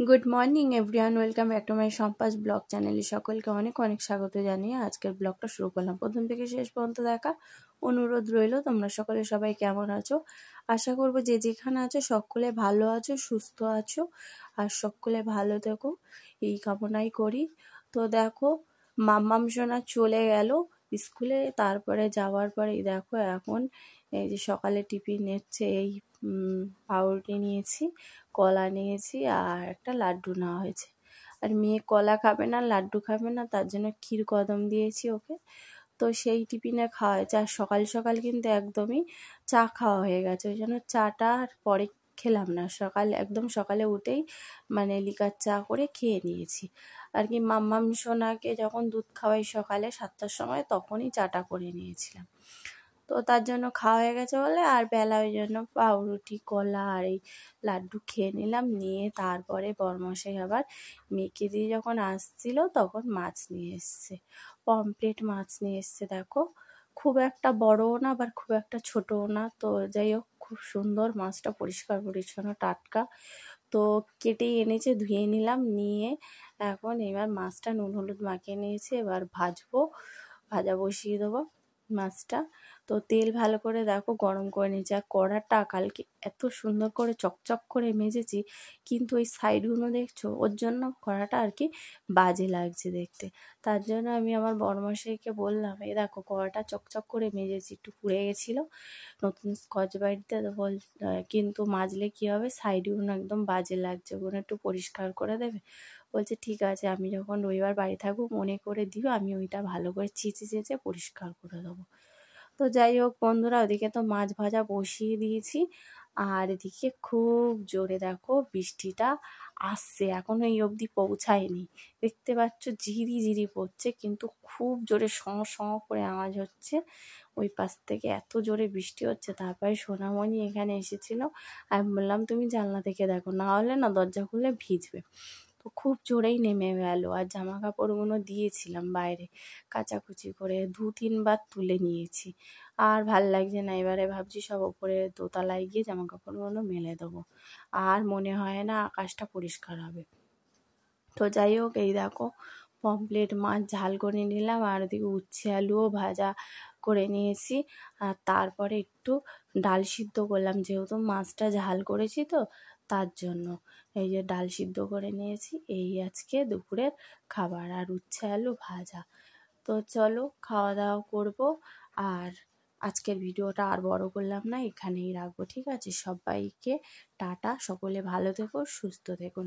Good morning everyone, welcome back to my সম্পাস blog চ্যানেলে সকলকে অনেক অনেক স্বাগত জানিয়ে আজকের ব্লগটা শুরু করলাম। প্রথম থেকে শেষ পর্যন্ত দেখা অনুরোধ রইল। তোমরা সবাই কেমন আছো? আশা করবো যে যেখানে আছো সকলে ভালো আছো, সুস্থ আছো, আর সকলে ভালো থেকো এই কামনাই করি। তো দেখো, মাম্মাম সোনা চলে গেল স্কুলে, তারপরে যাওয়ার পরে দেখো এখন এই যে সকালে টিফিন নিচ্ছে, এই পাউরুটি নিয়েছি, কলা নিয়েছি আর একটা লাড্ডু নেওয়া হয়েছে। আর মেয়ে কলা খাবে না, লাড্ডু খাবে না, তার জন্য ক্ষীর কদম দিয়েছি ওকে। তো সেই টিফিনে খাওয়া হয়েছে। আর সকাল সকাল কিন্তু একদমই চা খাওয়া হয়ে গেছে, ওই জন্য চাটা আর পরে খেলাম না। একদম সকালে উঠেই মানে লিকার চা করে খেয়ে নিয়েছি আর কি। মাম্মাম সোনাকে যখন দুধ খাওয়াই সকালে 7টার সময়, তখনই চাটা করে নিয়েছিলাম। তো তার জন্য খাওয়া হয়ে গেছে বলে আর বেলা ওই জন্য পাউরুটি, কলা আর এই লাড্ডু খেয়ে নিলাম। নিয়ে তারপরে বরমশাই আবার মেয়েকে দিয়ে যখন আসছিল তখন মাছ নিয়ে এসছে, পমফ্রেট মাছ নিয়ে এসছে। দেখো, খুব একটা বড়ও না আবার খুব একটা ছোটও না। তো যাই হোক, খুব সুন্দর মাছটা, পরিষ্কার পরিচ্ছন্ন টাটকা। তো কেটেই এনেছে, ধুয়ে নিলাম, নিয়ে এখন এবার মাছটা নুন হলুদ মাখিয়ে নিয়েছি। এবার ভাজা বসিয়ে দেবো মাছটা। তো তেল ভালো করে দেখো গরম করে নিয়েছি। আর কড়াটা কালকে এত সুন্দর করে চকচক করে মেজেছি, কিন্তু ওই সাইডগুলো দেখছো, ওর জন্য কড়াটা আর কি বাজে লাগছে দেখতে। তার জন্য আমি আমার বড়মশাইকে বললাম, এই দেখো কড়াটা চকচক করে মেজেছি, একটু পুড়ে গেছিলো নতুন স্কচ ব্রাইটতে, তো কিন্তু মাজলে কী হবে, সাইডগুলো একদম বাজে লাগছে, ওগুলো একটু পরিষ্কার করে দেবে। বলছে ঠিক আছে, আমি যখন রবিবার বাড়ি থাকবো মনে করে দিও, আমি ওইটা ভালো করে চেঁচে পরিষ্কার করে দেবো। তো যাই হোক বন্ধুরা, ওদিকে তো মাছ ভাজা বসিয়ে দিয়েছি, আর এদিকে খুব জোরে দেখো বৃষ্টিটা আসছে, এখনো এই অবধি পৌঁছায়নি। দেখতে পাচ্ছ ঝিরি ঝিরি পড়ছে, কিন্তু খুব জোরে সঁ করে আওয়াজ হচ্ছে ওই পাশ থেকে, এত জোরে বৃষ্টি হচ্ছে। তারপরে সোনামণি এখানে এসেছিল, আমি বললাম তুমি জানলা থেকে দেখো, না হলে না দরজা খুলে ভিজবে। তো খুব জোরেই নেমে গেল। আর জামা কাপড়গুলো দিয়েছিলাম বাইরে কাচাকুচি করে, 2-3 বার তুলে নিয়েছি, আর ভাল লাগছে না। এবারে ভাবছি সব ওপরে দোতলায় গিয়ে জামা কাপড়গুলো মেলে দেবো, আর মনে হয় না আকাশটা পরিষ্কার হবে। তো যাই হোক, এই দেখো পমফ্রেট মাছ ঝাল করে নিলাম, আর ওদিকে উচ্ছে আলুও ভাজা করে নিয়েছি। আর তারপরে একটু ডাল সিদ্ধ করলাম, যেহেতু মাছটা ঝাল করেছি তো তার জন্য এই যে ডাল সিদ্ধ করে নিয়েছি। এই আজকে দুপুরের খাবার, আর উচ্ছে আলু ভাজা। তো চলো খাওয়া দাওয়া করবো। আর আজকের ভিডিওটা আর বড় করলাম না, এখানেই রাখবো, ঠিক আছে? সবাইকে টাটা, সকলে ভালো থেকো, সুস্থ থেকো।